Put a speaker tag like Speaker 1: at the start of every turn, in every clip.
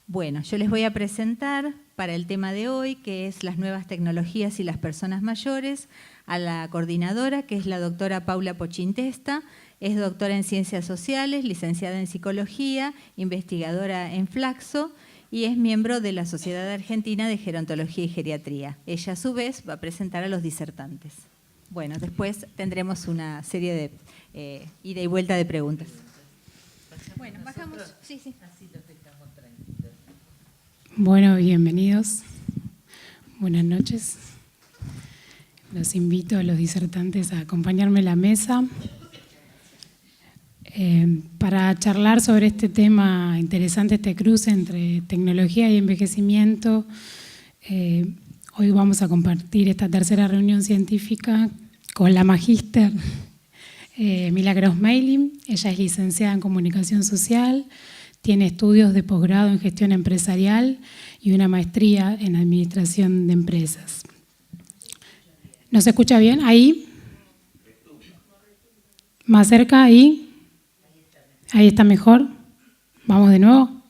Speaker 1: Bueno, yo les voy a presentar para el tema de hoy, que es las nuevas tecnologías y las personas mayores, a la coordinadora, que es la doctora Paula Pochintesta. Es doctora en Ciencias Sociales, licenciada en Psicología, investigadora en Flaxo y es miembro de la Sociedad Argentina de Gerontología y Geriatría. Ella, a su vez, va a presentar a los disertantes. Bueno, después tendremos una serie de ida y vuelta de preguntas. Bueno, bajamos. Sí, sí.
Speaker 2: Bueno, bienvenidos. Buenas noches. Los invito a los disertantes a acompañarme en la mesa para charlar sobre este tema interesante, este cruce entre tecnología y envejecimiento. Hoy vamos a compartir esta tercera reunión científica con la magíster Milagros Meilin. Ella es licenciada en Comunicación Social, tiene estudios de posgrado en Gestión Empresarial y una maestría en Administración de Empresas. ¿No se escucha bien? ¿Ahí? ¿Más cerca? ¿Ahí? ¿Ahí está mejor? ¿Vamos de nuevo?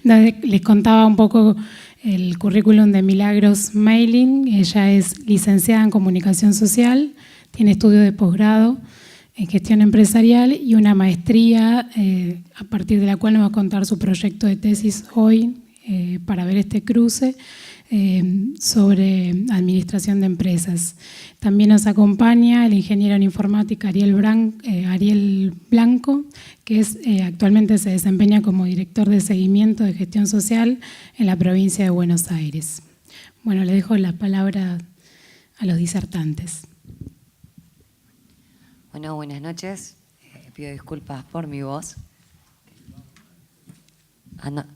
Speaker 2: Les contaba un poco el currículum de Milagros Meilin. Ella es licenciada en Comunicación Social, tiene estudios de posgrado en Gestión Empresarial y una maestría a partir de la cual nos va a contar su proyecto de tesis hoy para ver este cruce sobre administración de empresas. También nos acompaña el ingeniero en informática Ariel Blanco, que actualmente se desempeña como director de seguimiento de gestión social en la provincia de Buenos Aires. Bueno, le dejo la palabra a los disertantes.
Speaker 3: Bueno, buenas noches. Pido disculpas por mi voz.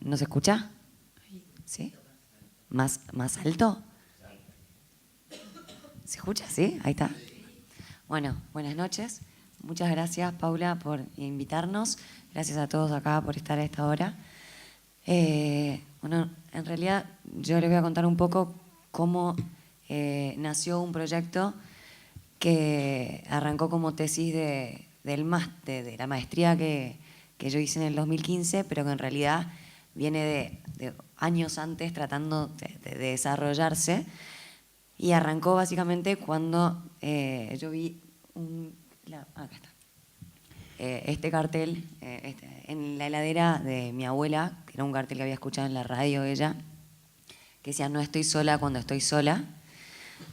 Speaker 3: ¿No se escucha? ¿Sí? ¿Más alto? ¿Se escucha? ¿Sí? Ahí está. Bueno, buenas noches. Muchas gracias, Paula, por invitarnos. Gracias a todos acá por estar a esta hora. Bueno, en realidad yo les voy a contar un poco cómo nació un proyecto que arrancó como tesis de la maestría que yo hice en el 2015, pero que en realidad viene de años antes tratando de desarrollarse, y arrancó básicamente cuando yo vi acá está, este cartel en la heladera de mi abuela, que era un cartel que había escuchado en la radio ella, que decía: no estoy sola cuando estoy sola.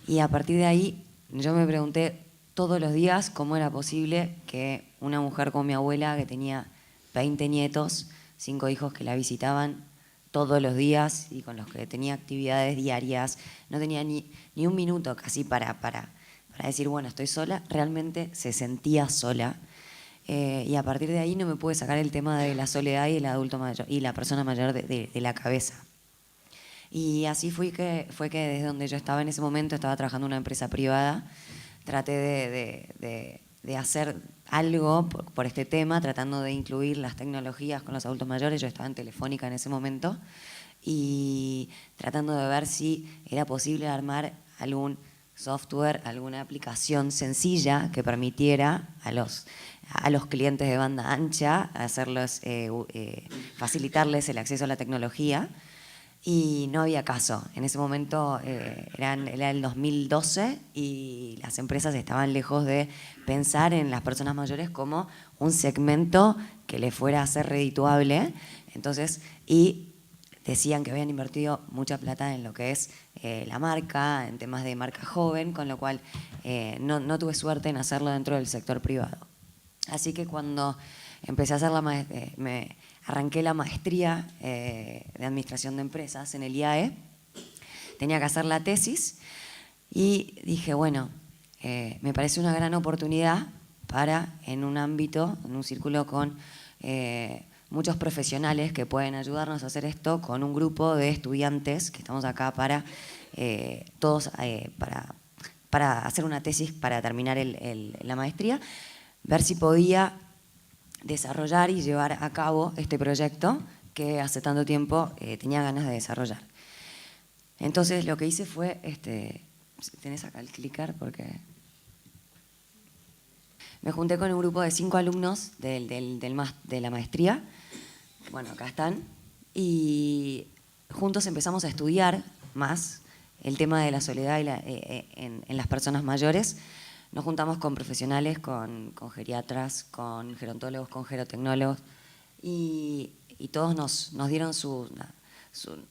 Speaker 3: Y a partir de ahí yo me pregunté todos los días cómo era posible que una mujer como mi abuela, que tenía 20 nietos, 5 hijos que la visitaban todos los días y con los que tenía actividades diarias, no tenía ni un minuto casi para decir, bueno, estoy sola, realmente se sentía sola. Y a partir de ahí no me pude sacar el tema de la soledad y el adulto mayor y la persona mayor de la cabeza. Y así fue que desde donde yo estaba en ese momento, estaba trabajando en una empresa privada, traté de hacer algo por este tema, tratando de incluir las tecnologías con los adultos mayores. Yo estaba en Telefónica en ese momento y tratando de ver si era posible armar algún software, alguna aplicación sencilla que permitiera a los clientes de banda ancha facilitarles el acceso a la tecnología. Y no había caso. En ese momento era el 2012 y las empresas estaban lejos de pensar en las personas mayores como un segmento que les fuera a ser redituable. Entonces, y decían que habían invertido mucha plata en lo que es la marca, en temas de marca joven, con lo cual no tuve suerte en hacerlo dentro del sector privado. Así que cuando empecé a hacer arranqué la maestría de Administración de Empresas en el IAE, tenía que hacer la tesis y dije, bueno, me parece una gran oportunidad en un ámbito, en un círculo con muchos profesionales que pueden ayudarnos a hacer esto, con un grupo de estudiantes que estamos acá para hacer una tesis para terminar la maestría, ver si podía desarrollar y llevar a cabo este proyecto que hace tanto tiempo tenía ganas de desarrollar. Entonces lo que hice fue, tenés acá el clicker porque me junté con un grupo de 5 alumnos de la maestría. Bueno, acá están. y juntos empezamos a estudiar más el tema de la soledad en las personas mayores. Nos juntamos con profesionales, con geriatras, con gerontólogos, con gerotecnólogos, y todos nos dieron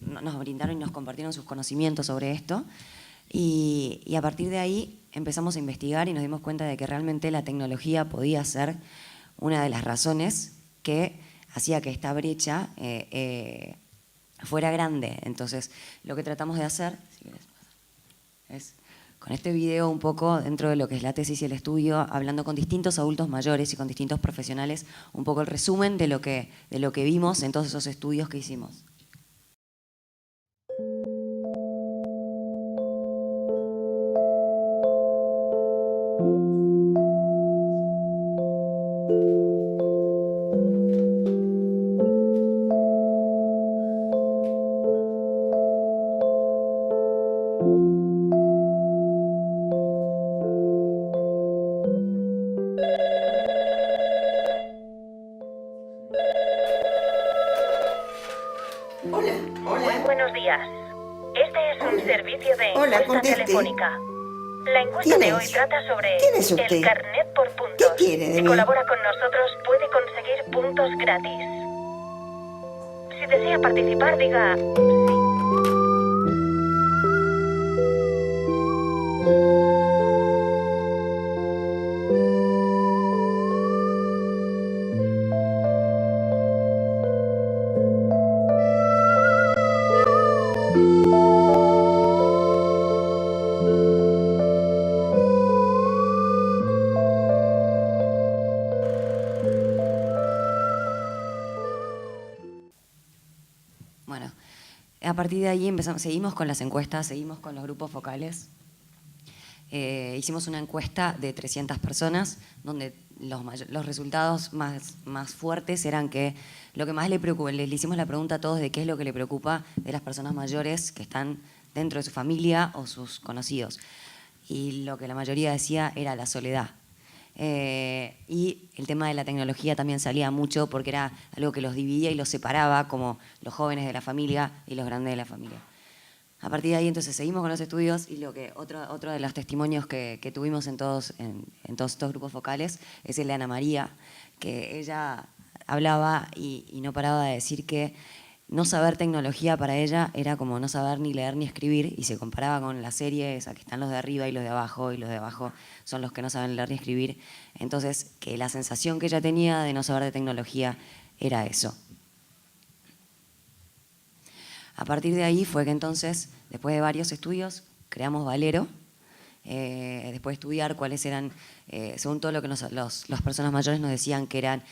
Speaker 3: nos brindaron y nos compartieron sus conocimientos sobre esto. Y a partir de ahí empezamos a investigar y nos dimos cuenta de que realmente la tecnología podía ser una de las razones que hacía que esta brecha fuera grande. Entonces, lo que tratamos de hacer, si querés, es con este video un poco dentro de lo que es la tesis y el estudio, hablando con distintos adultos mayores y con distintos profesionales, un poco el resumen de lo que vimos en todos esos estudios que hicimos.
Speaker 4: Buenos días. Este es un servicio de encuesta telefónica. La encuesta de hoy trata sobre el carnet por puntos.
Speaker 5: ¿Qué quiere de
Speaker 4: Si
Speaker 5: mí?
Speaker 4: colabora con nosotros, puede conseguir puntos gratis. Si desea participar, diga sí.
Speaker 3: Bueno, a partir de ahí seguimos con las encuestas, seguimos con los grupos focales. Hicimos una encuesta de 300 personas, donde los resultados más fuertes eran que lo que más le preocupa, le hicimos la pregunta a todos de qué es lo que le preocupa de las personas mayores que están dentro de su familia o sus conocidos. Y lo que la mayoría decía era la soledad. Y el tema de la tecnología también salía mucho porque era algo que los dividía y los separaba, como los jóvenes de la familia y los grandes de la familia. A partir de ahí entonces seguimos con los estudios y otro de los testimonios que tuvimos en todos estos grupos focales es el de Ana María, que ella hablaba y no paraba de decir que no saber tecnología para ella era como no saber ni leer ni escribir, y se comparaba con las series, a que están los de arriba y los de abajo son los que no saben leer ni escribir. Entonces, que la sensación que ella tenía de no saber de tecnología era eso. A partir de ahí fue que entonces, después de varios estudios, creamos Valero, después de estudiar cuáles eran, según todo lo que las personas mayores nos decían que eran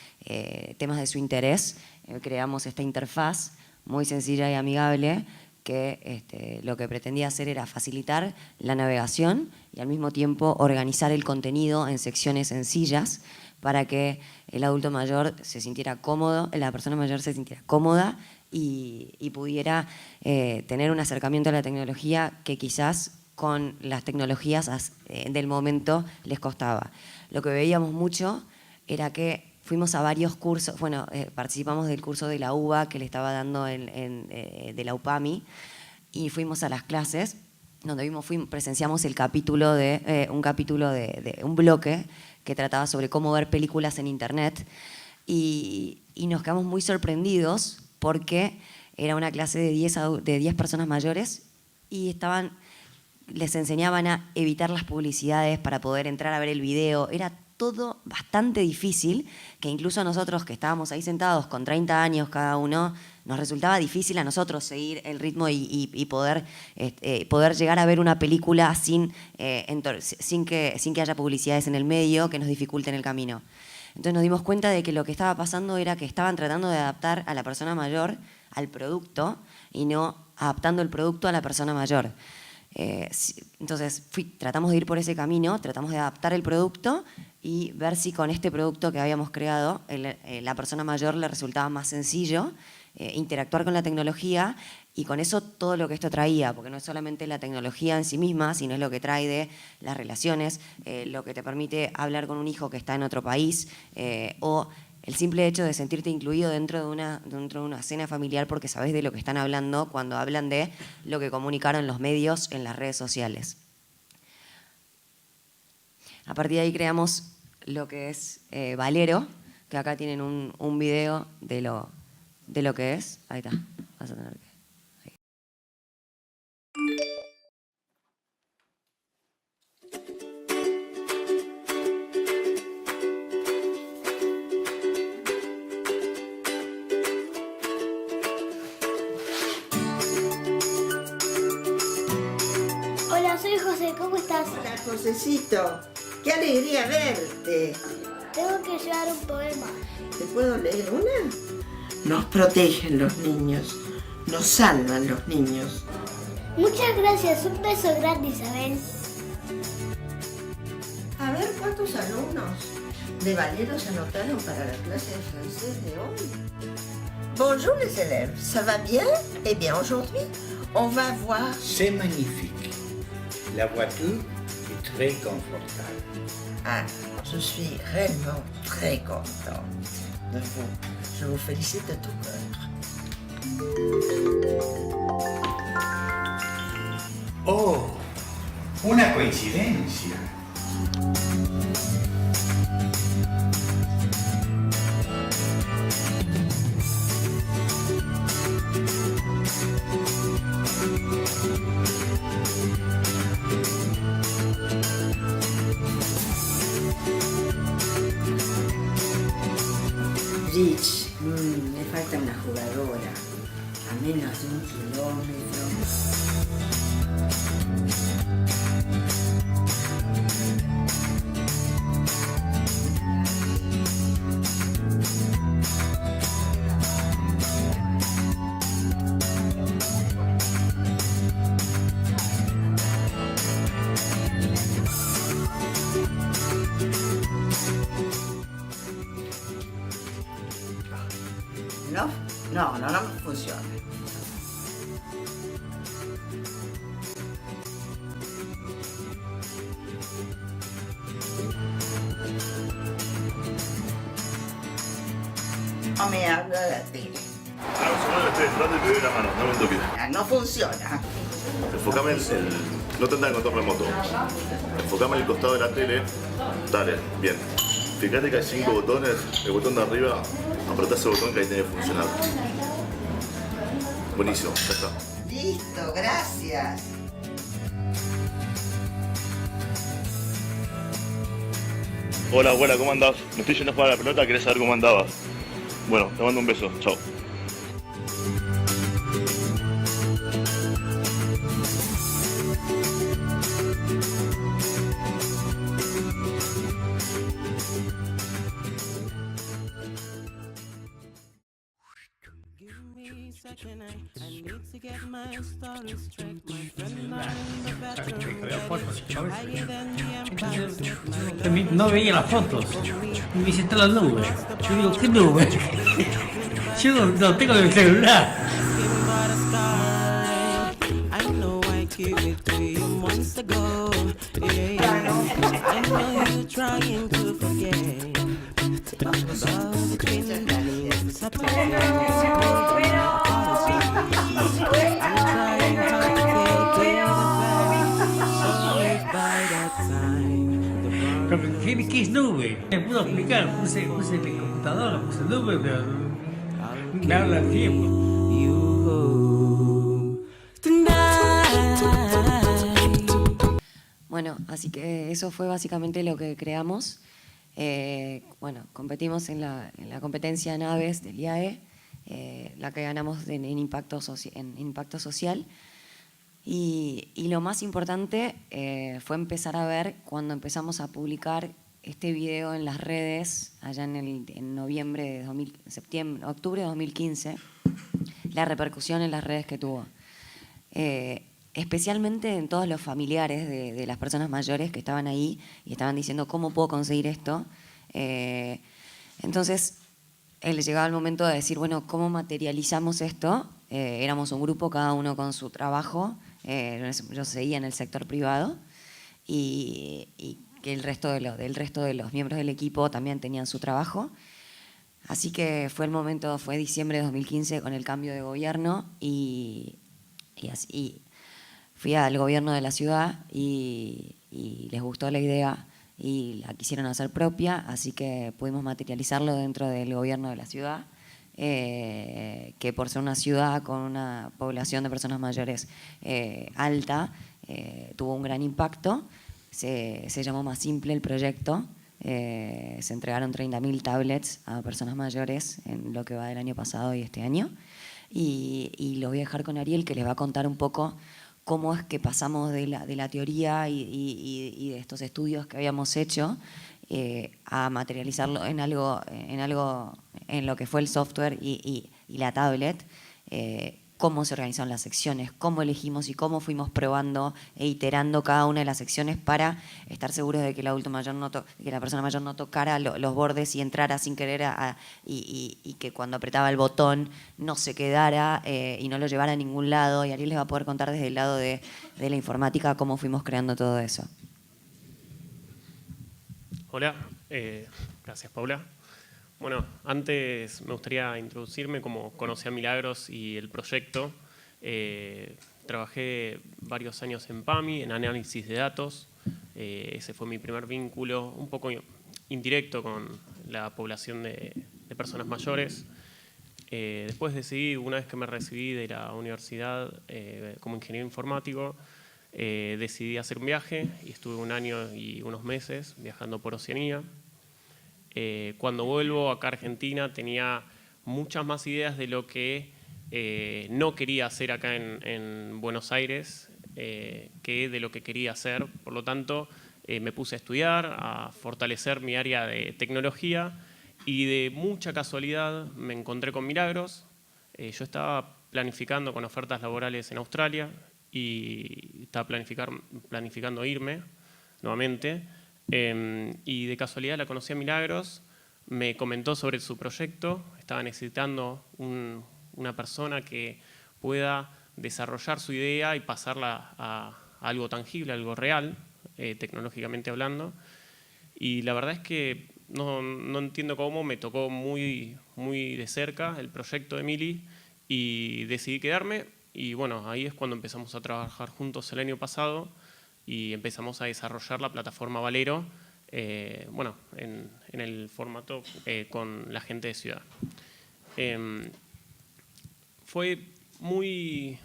Speaker 3: temas de su interés, creamos esta interfaz muy sencilla y amigable que lo que pretendía hacer era facilitar la navegación y al mismo tiempo organizar el contenido en secciones sencillas para que el adulto mayor se sintiera cómodo, la persona mayor se sintiera cómoda y pudiera tener un acercamiento a la tecnología que quizás con las tecnologías del momento les costaba. Lo que veíamos mucho era que fuimos a varios cursos, bueno, participamos del curso de la UBA que le estaba dando de la UPAMI, y fuimos a las clases donde presenciamos un capítulo de un bloque que trataba sobre cómo ver películas en internet, y nos quedamos muy sorprendidos porque era una clase de 10 personas mayores y les enseñaban a evitar las publicidades para poder entrar a ver el video. Era todo bastante difícil, que incluso a nosotros que estábamos ahí sentados con 30 años cada uno, nos resultaba difícil a nosotros seguir el ritmo y poder llegar a ver una película sin que haya publicidades en el medio que nos dificulten el camino. Entonces nos dimos cuenta de que lo que estaba pasando era que estaban tratando de adaptar a la persona mayor al producto y no adaptando el producto a la persona mayor. Entonces tratamos de ir por ese camino, tratamos de adaptar el producto y ver si con este producto que habíamos creado la persona mayor le resultaba más sencillo interactuar con la tecnología, y con eso todo lo que esto traía, porque no es solamente la tecnología en sí misma, sino es lo que trae de las relaciones, lo que te permite hablar con un hijo que está en otro país, o el simple hecho de sentirte incluido dentro de una cena familiar porque sabes de lo que están hablando cuando hablan de lo que comunicaron los medios en las redes sociales. A partir de ahí creamos lo que es Valero, que acá tienen un video de lo que es. Ahí está, vas a tener que...
Speaker 5: Hola, soy José, ¿cómo estás?
Speaker 6: Hola, Josecito. ¡Qué alegría verte!
Speaker 5: Tengo que llevar un poema.
Speaker 6: ¿Te puedo leer una? Nos protegen los niños, nos salvan los niños.
Speaker 5: Muchas gracias, un beso grande, Isabel.
Speaker 6: A ver, ¿cuántos alumnos de Valero se anotaron para la clase de francés de hoy? Bonjour les élèves, ça va bien? Eh bien, aujourd'hui, on va voir...
Speaker 7: C'est magnifique. La voiture est très confortable.
Speaker 6: Ah, je suis réellement très contente de vous. Je vous félicite de tout cœur.
Speaker 7: Oh, una coincidencia.
Speaker 8: Rich, le falta una jugadora a menos de 1 kilómetro.
Speaker 6: No funciona. No me habla de la tele.
Speaker 9: Estoy entrando y te doy la mano, dame un toque.
Speaker 6: No funciona.
Speaker 9: Enfocame no te anda en control remoto. Enfocame en el costado de la tele. Dale, bien. Fíjate que hay 5 botones. El botón de arriba, apretá ese botón que ahí tiene que funcionar. Buenísimo, ya está.
Speaker 6: Listo, gracias.
Speaker 9: Hola, abuela, ¿cómo andás? Me estoy yendo a jugar a la pelota, ¿querés saber cómo andabas? Bueno, te mando un beso, chao.
Speaker 10: No veía las fotos. Y me dice, está la nube. Yo digo, ¿qué nube? Yo no tengo el celular. ¿Qué es nube? Me puedo explicar, puse el computador, puse nube, pero me habla el tiempo.
Speaker 3: Bueno, así que eso fue básicamente lo que creamos. Bueno, competimos en la competencia Naves del IAE, la que ganamos en impacto social. Y lo más importante fue empezar a ver cuando empezamos a publicar este video en las redes, allá en noviembre de octubre de 2015, la repercusión en las redes que tuvo. Especialmente en todos los familiares de las personas mayores que estaban ahí y estaban diciendo ¿cómo puedo conseguir esto? Entonces, llegaba el momento de decir, bueno, ¿cómo materializamos esto? Éramos un grupo, cada uno con su trabajo. Yo seguía en el sector privado y que el resto de los miembros del equipo también tenían su trabajo. Así que fue el momento, fue diciembre de 2015 con el cambio de gobierno y fui al gobierno de la ciudad y les gustó la idea y la quisieron hacer propia, así que pudimos materializarlo dentro del gobierno de la ciudad, que por ser una ciudad con una población de personas mayores alta, tuvo un gran impacto. Se llamó Más Simple el proyecto. Se entregaron 30.000 tablets a personas mayores en lo que va del año pasado y este año. Y lo voy a dejar con Ariel, que les va a contar un poco cómo es que pasamos de la teoría y de estos estudios que habíamos hecho a materializarlo en algo en lo que fue el software y la tablet. Cómo se organizaron las secciones, cómo elegimos y cómo fuimos probando e iterando cada una de las secciones para estar seguros de que el adulto mayor que la persona mayor no tocara los bordes y entrara sin querer y que cuando apretaba el botón no se quedara y no lo llevara a ningún lado. Y Ariel les va a poder contar desde el lado de la informática cómo fuimos creando todo eso.
Speaker 11: Hola, gracias Paula. Bueno, antes me gustaría introducirme como conocí a Milagros y el proyecto. Trabajé varios años en PAMI, en análisis de datos. Ese fue mi primer vínculo, un poco indirecto con la población de personas mayores. Después decidí, una vez que me recibí de la universidad como ingeniero informático, decidí hacer un viaje y estuve 1 año y unos meses viajando por Oceanía. Cuando vuelvo acá a Argentina tenía muchas más ideas de lo que no quería hacer acá en Buenos Aires que de lo que quería hacer. Por lo tanto, me puse a estudiar, a fortalecer mi área de tecnología y de mucha casualidad me encontré con Milagros. Yo estaba planificando con ofertas laborales en Australia y estaba planificando irme nuevamente. Y de casualidad la conocí a Milagros, me comentó sobre su proyecto, estaba necesitando una persona que pueda desarrollar su idea y pasarla a algo tangible, algo real, tecnológicamente hablando. Y la verdad es que no entiendo cómo, me tocó muy de cerca el proyecto de Mili y decidí quedarme. Y bueno, ahí es cuando empezamos a trabajar juntos el año pasado y empezamos a desarrollar la plataforma Valero, bueno, en el formato con la gente de Ciudad. Fue muy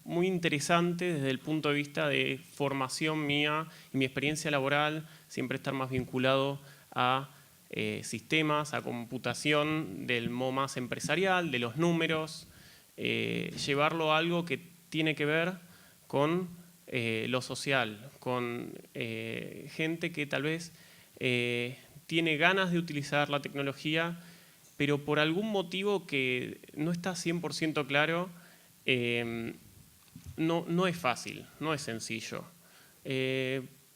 Speaker 11: interesante desde el punto de vista de formación mía y mi experiencia laboral, siempre estar más vinculado a sistemas, a computación del modo más empresarial, de los números, llevarlo a algo que tiene que ver con lo social, con gente que tal vez tiene ganas de utilizar la tecnología, pero por algún motivo que no está 100% claro, no es fácil, no es sencillo.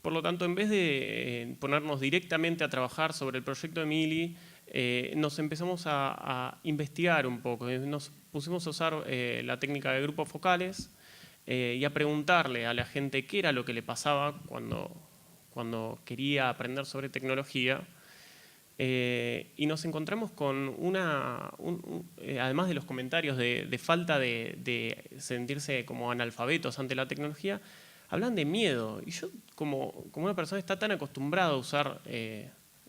Speaker 11: Por lo tanto, en vez de ponernos directamente a trabajar sobre el proyecto de Mili, nos empezamos a investigar un poco, nos pusimos a usar la técnica de grupos focales, y a preguntarle a la gente qué era lo que le pasaba cuando quería aprender sobre tecnología. Y nos encontramos con además de los comentarios de falta de sentirse como analfabetos ante la tecnología, hablan de miedo. Y yo, como una persona que está tan acostumbrada a usar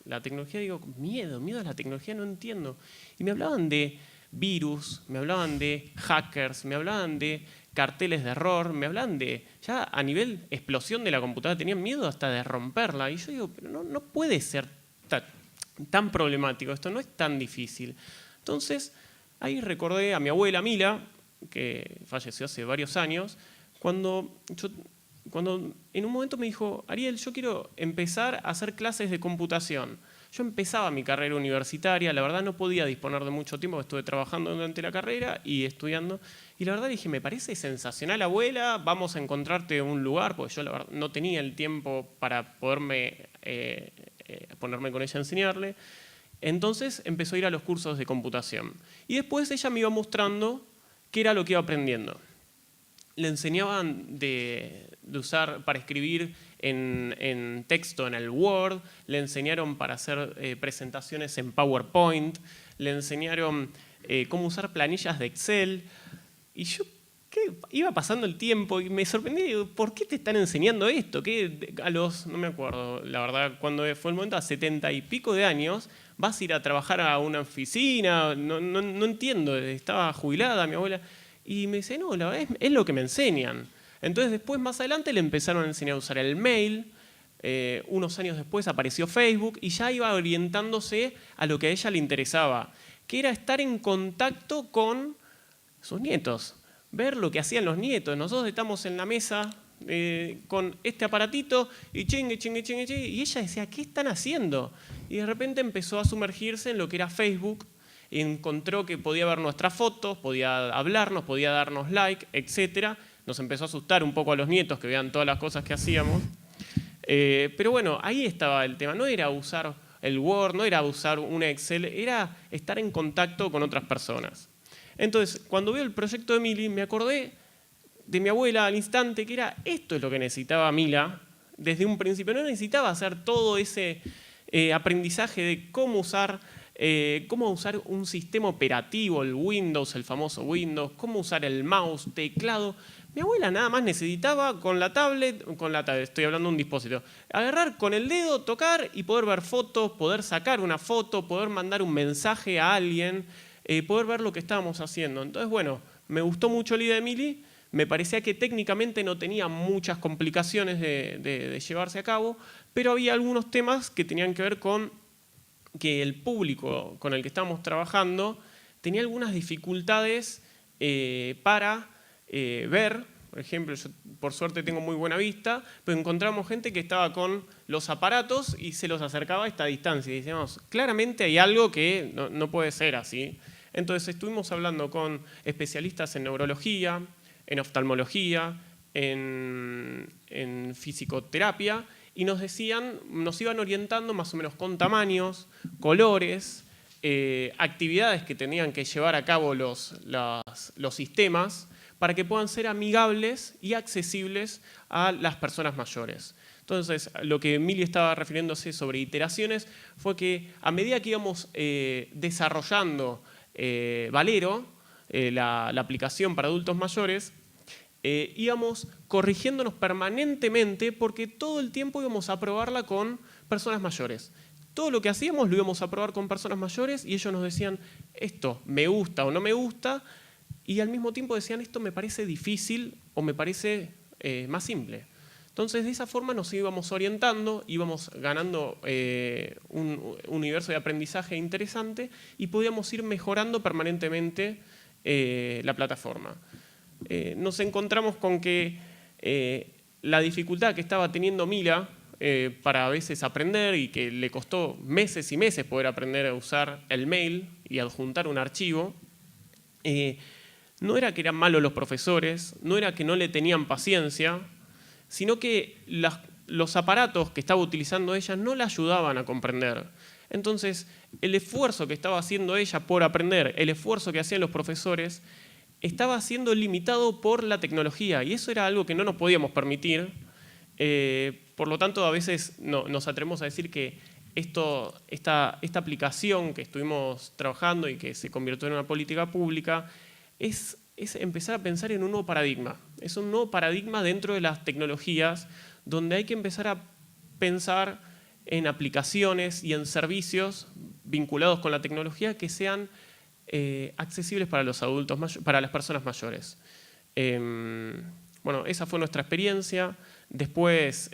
Speaker 11: la tecnología, digo, miedo a la tecnología, no entiendo. Y me hablaban de virus, me hablaban de hackers, me hablaban de carteles de error, me hablan de, ya a nivel explosión de la computadora, tenían miedo hasta de romperla. Y yo digo, pero no puede ser tan problemático, esto no es tan difícil. Entonces, ahí recordé a mi abuela Mila, que falleció hace varios años, cuando en un momento me dijo, Ariel, yo quiero empezar a hacer clases de computación. Yo empezaba mi carrera universitaria, la verdad no podía disponer de mucho tiempo, estuve trabajando durante la carrera y estudiando. Y la verdad dije, me parece sensacional, abuela, vamos a encontrarte un lugar, porque yo la verdad no tenía el tiempo para ponerme con ella a enseñarle. Entonces empezó a ir a los cursos de computación. Y después ella me iba mostrando qué era lo que iba aprendiendo. Le enseñaban de usar para escribir en texto en el Word, le enseñaron para hacer presentaciones en PowerPoint, le enseñaron cómo usar planillas de Excel. Y yo iba pasando el tiempo y me sorprendí, digo, ¿por qué te están enseñando esto? ¿Qué a los, no me acuerdo, la verdad, cuando fue el momento, a 70 y pico de años, vas a ir a trabajar a una oficina? No entiendo, estaba jubilada mi abuela. Y me dice, no, la verdad es lo que me enseñan. Entonces después, más adelante, le empezaron a enseñar a usar el mail. Unos años después apareció Facebook y ya iba orientándose a lo que a ella le interesaba, que era estar en contacto con sus nietos, ver lo que hacían los nietos. Nosotros estamos en la mesa con este aparatito y chingue, y ella decía, ¿qué están haciendo? Y de repente empezó a sumergirse en lo que era Facebook, y encontró que podía ver nuestras fotos, podía hablarnos, podía darnos like, etc. Nos empezó a asustar un poco a los nietos que vean todas las cosas que hacíamos. Pero bueno, ahí estaba el tema. No era usar el Word, no era usar un Excel, era estar en contacto con otras personas. Entonces, cuando veo el proyecto de Mili, me acordé de mi abuela al instante, que era esto es lo que necesitaba Mila desde un principio. No necesitaba hacer todo ese aprendizaje de cómo usar un sistema operativo, el Windows, el famoso Windows, cómo usar el mouse, teclado. Mi abuela nada más necesitaba con la tablet, estoy hablando de un dispositivo, agarrar con el dedo, tocar y poder ver fotos, poder sacar una foto, poder mandar un mensaje a alguien, poder ver lo que estábamos haciendo. Entonces, bueno, me gustó mucho la idea de Mili, me parecía que técnicamente no tenía muchas complicaciones de llevarse a cabo, pero había algunos temas que tenían que ver con que el público con el que estábamos trabajando tenía algunas dificultades para ver. Por ejemplo, yo por suerte tengo muy buena vista, pero encontramos gente que estaba con los aparatos y se los acercaba a esta distancia. Y decíamos, claramente hay algo que no puede ser así. Entonces estuvimos hablando con especialistas en neurología, en oftalmología, en fisicoterapia, y nos iban orientando más o menos con tamaños, colores, actividades que tenían que llevar a cabo los sistemas para que puedan ser amigables y accesibles a las personas mayores. Entonces, lo que Mili estaba refiriéndose sobre iteraciones fue que a medida que íbamos desarrollando Valero, la aplicación para adultos mayores, íbamos corrigiéndonos permanentemente porque todo el tiempo íbamos a probarla con personas mayores. Todo lo que hacíamos lo íbamos a probar con personas mayores y ellos nos decían, esto me gusta o no me gusta, y al mismo tiempo decían, esto me parece difícil o me parece más simple. Entonces, de esa forma nos íbamos orientando, íbamos ganando un universo de aprendizaje interesante y podíamos ir mejorando permanentemente la plataforma. Nos encontramos con que la dificultad que estaba teniendo Mila para a veces aprender y que le costó meses y meses poder aprender a usar el mail y adjuntar un archivo, no era que eran malos los profesores, no era que no le tenían paciencia, sino que los aparatos que estaba utilizando ella no la ayudaban a comprender. Entonces, el esfuerzo que estaba haciendo ella por aprender, el esfuerzo que hacían los profesores, estaba siendo limitado por la tecnología, y eso era algo que no nos podíamos permitir. Por lo tanto, a veces nos atrevemos a decir que esta aplicación que estuvimos trabajando y que se convirtió en una política pública es empezar a pensar en un nuevo paradigma. Es un nuevo paradigma dentro de las tecnologías donde hay que empezar a pensar en aplicaciones y en servicios vinculados con la tecnología que sean accesibles para los adultos, para las personas mayores. Bueno, esa fue nuestra experiencia. Después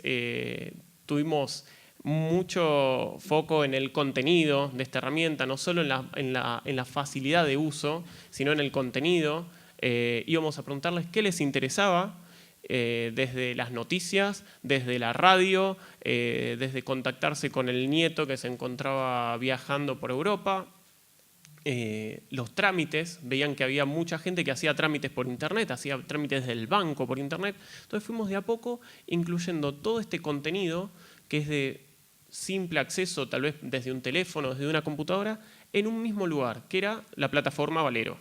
Speaker 11: tuvimos mucho foco en el contenido de esta herramienta, no solo en la facilidad de uso, sino en el contenido. Íbamos a preguntarles qué les interesaba, desde las noticias, desde la radio, desde contactarse con el nieto que se encontraba viajando por Europa. Los trámites, veían que había mucha gente que hacía trámites por internet, hacía trámites del banco por internet. Entonces fuimos de a poco incluyendo todo este contenido que es de simple acceso, tal vez desde un teléfono, desde una computadora, en un mismo lugar, que era la plataforma Valero.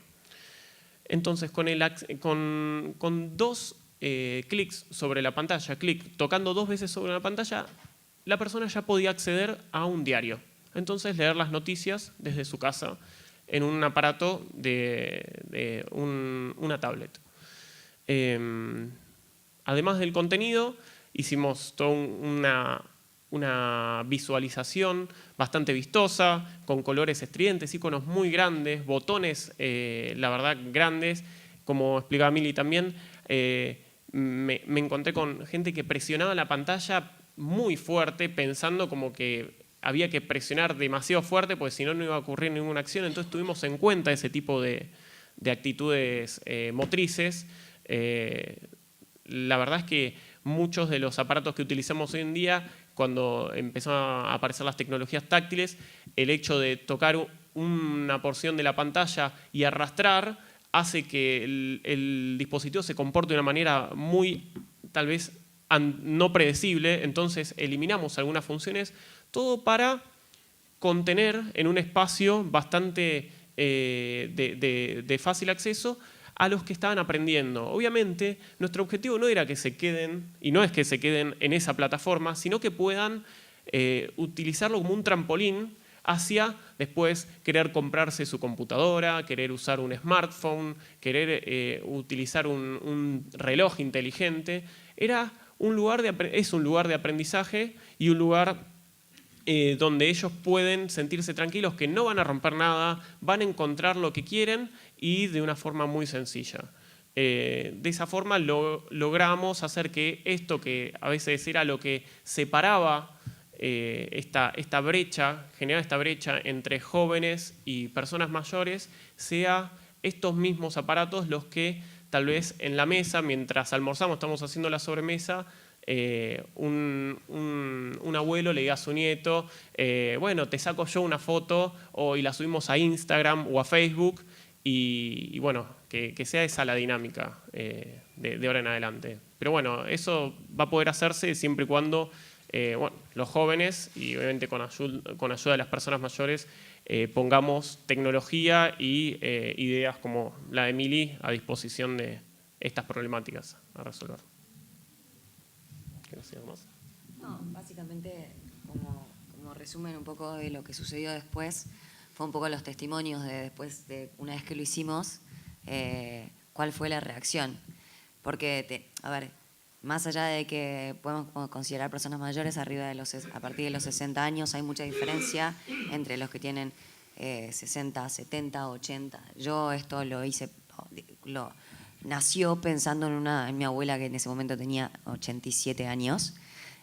Speaker 11: Entonces, con dos clics sobre la pantalla, tocando 2 veces sobre la pantalla, la persona ya podía acceder a un diario. Entonces leer las noticias desde su casa en un aparato de una tablet. Además del contenido, hicimos toda una visualización bastante vistosa, con colores estridentes, iconos muy grandes, botones, la verdad, grandes. Como explicaba Mili también, me encontré con gente que presionaba la pantalla muy fuerte, pensando como que había que presionar demasiado fuerte, porque si no, no iba a ocurrir ninguna acción. Entonces tuvimos en cuenta ese tipo de actitudes motrices. La verdad es que muchos de los aparatos que utilizamos hoy en día, cuando empezaron a aparecer las tecnologías táctiles, el hecho de tocar una porción de la pantalla y arrastrar hace que el dispositivo se comporte de una manera muy, tal vez, no predecible. Entonces eliminamos algunas funciones, todo para contener en un espacio bastante de fácil acceso a los que estaban aprendiendo. Obviamente, nuestro objetivo no era que se queden, y no es que se queden en esa plataforma, sino que puedan utilizarlo como un trampolín hacia después querer comprarse su computadora, querer usar un smartphone, querer utilizar un reloj inteligente. Es un lugar de aprendizaje y un lugar donde ellos pueden sentirse tranquilos, que no van a romper nada, van a encontrar lo que quieren y de una forma muy sencilla. De esa forma logramos hacer que esto, que a veces era lo que separaba esta brecha, generar esta brecha entre jóvenes y personas mayores, sea estos mismos aparatos los que tal vez en la mesa, mientras almorzamos, estamos haciendo la sobremesa, un abuelo le diga a su nieto, bueno, te saco yo una foto y la subimos a Instagram o a Facebook, y bueno, que sea esa la dinámica de ahora en adelante. Pero bueno, eso va a poder hacerse siempre y cuando los jóvenes, y obviamente con ayuda de las personas mayores, pongamos tecnología y ideas como la de Mili a disposición de estas problemáticas a resolver.
Speaker 3: No, básicamente, como resumen un poco de lo que sucedió después, fue un poco los testimonios de después de una vez que lo hicimos, cuál fue la reacción. Porque, a ver, más allá de que podemos considerar personas mayores a partir de los 60 años, hay mucha diferencia entre los que tienen 60, 70, 80. Yo esto lo hice, nació pensando en mi abuela, que en ese momento tenía 87 años,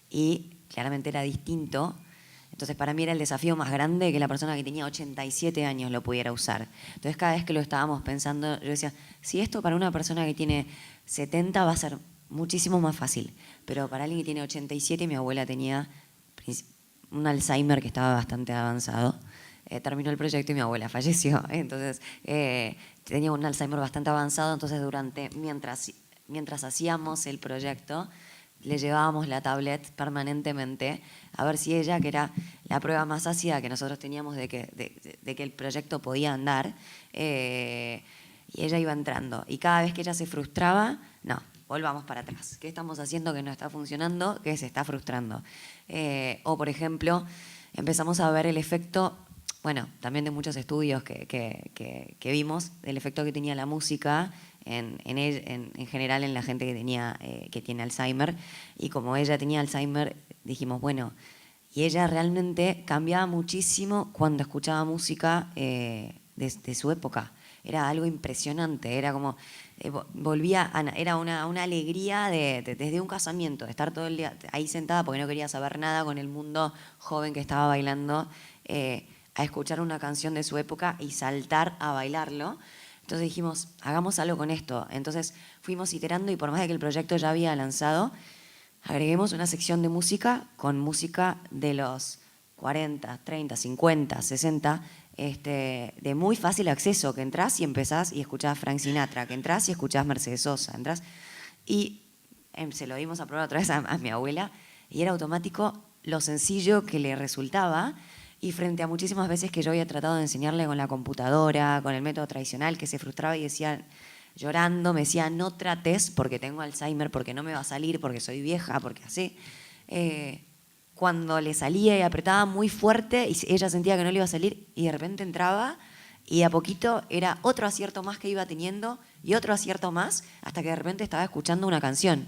Speaker 3: y claramente era distinto. Entonces para mí era el desafío más grande que la persona que tenía 87 años lo pudiera usar. Entonces cada vez que lo estábamos pensando, yo decía, si esto para una persona que tiene 70 va a ser muchísimo más fácil, pero para alguien que tiene 87, mi abuela tenía un Alzheimer que estaba bastante avanzado. Terminó el proyecto y mi abuela falleció. Entonces tenía un Alzheimer bastante avanzado, entonces mientras hacíamos el proyecto, le llevábamos la tablet permanentemente a ver si ella, que era la prueba más ácida que nosotros teníamos de que el proyecto podía andar, y ella iba entrando. Y cada vez que ella se frustraba, no, volvamos para atrás. ¿Qué estamos haciendo que no está funcionando? ¿Qué se está frustrando? O, por ejemplo, empezamos a ver el efecto, bueno, también de muchos estudios que vimos, el efecto que tenía la música en general en la gente que tiene Alzheimer. Y como ella tenía Alzheimer, dijimos, bueno, y ella realmente cambiaba muchísimo cuando escuchaba música de su época. Era algo impresionante, era como, era una alegría desde un casamiento, de estar todo el día ahí sentada porque no quería saber nada con el mundo joven que estaba bailando, a escuchar una canción de su época y saltar a bailarlo. Entonces dijimos, hagamos algo con esto. Entonces fuimos iterando, y por más de que el proyecto ya había lanzado, agreguemos una sección de música con música de los 40, 30, 50, 60, de muy fácil acceso, que entrás y empezás y escuchás Frank Sinatra, que entrás y escuchás Mercedes Sosa, y se lo dimos a probar otra vez a mi abuela, y era automático lo sencillo que le resultaba. Y frente a muchísimas veces que yo había tratado de enseñarle con la computadora, con el método tradicional, que se frustraba y decía, llorando, me decía, no trates porque tengo Alzheimer, porque no me va a salir, porque soy vieja, porque así. Cuando le salía y apretaba muy fuerte y ella sentía que no le iba a salir y de repente entraba y a poquito era otro acierto más que iba teniendo y otro acierto más hasta que de repente estaba escuchando una canción.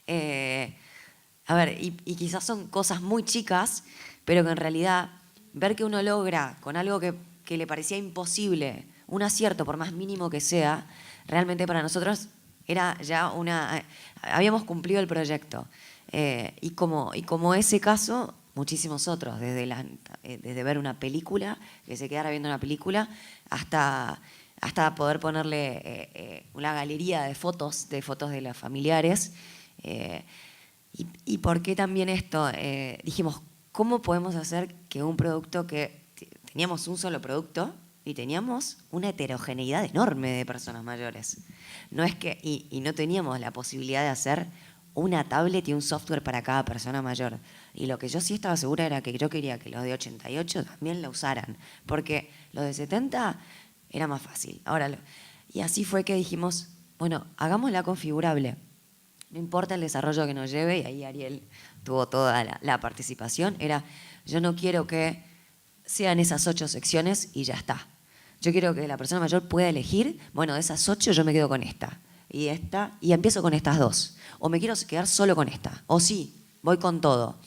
Speaker 3: A ver, y quizás son cosas muy chicas, pero que en realidad ver que uno logra con algo que le parecía imposible, un acierto por más mínimo que sea, realmente para nosotros era ya habíamos cumplido el proyecto. Y como ese caso, muchísimos otros, desde ver una película, que se quedara viendo una película, hasta poder ponerle una galería de fotos de los familiares. ¿Y por qué también esto? Dijimos, ¿cómo podemos hacer que un producto que teníamos un solo producto y teníamos una heterogeneidad enorme de personas mayores? No es que, y no teníamos la posibilidad de hacer una tablet y un software para cada persona mayor. Y lo que yo sí estaba segura era que yo quería que los de 88 también la usaran, porque los de 70 era más fácil. Y así fue que dijimos, bueno, hagámosla configurable. No importa el desarrollo que nos lleve, y ahí Ariel tuvo toda la participación, yo no quiero que sean esas 8 secciones y ya está. Yo quiero que la persona mayor pueda elegir, bueno, de esas 8 yo me quedo con esta, y empiezo con estas 2. O me quiero quedar solo con esta. O sí, voy con todo.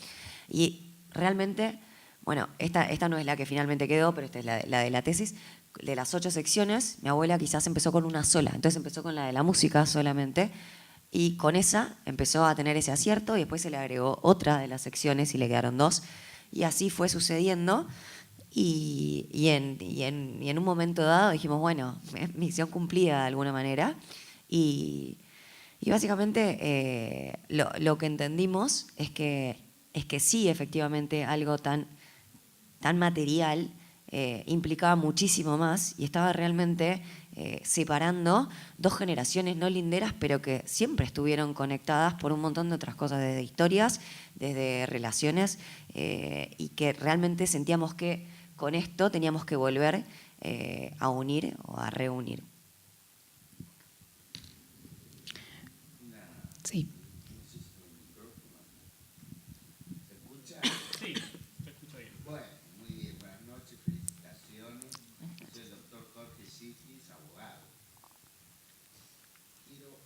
Speaker 3: Y realmente, bueno, esta no es la que finalmente quedó, pero esta es la de la tesis. De las 8 secciones, mi abuela quizás empezó con una sola. Entonces empezó con la de la música solamente. Y con esa empezó a tener ese acierto y después se le agregó otra de las secciones y le quedaron 2. Y así fue sucediendo. Y en un momento dado dijimos, bueno, misión cumplida de alguna manera. Y básicamente lo que entendimos es que sí, efectivamente, algo tan material implicaba muchísimo más y estaba realmente separando 2 generaciones no linderas, pero que siempre estuvieron conectadas por un montón de otras cosas, desde historias, desde relaciones, y que realmente sentíamos que con esto teníamos que volver a unir o a reunir.
Speaker 2: Sí.
Speaker 12: ¿Se escucha?
Speaker 11: Sí, se escucha bien.
Speaker 12: Bueno, muy bien. Buenas noches, felicitaciones. Soy el doctor Jorge Siflis, abogado. Quiero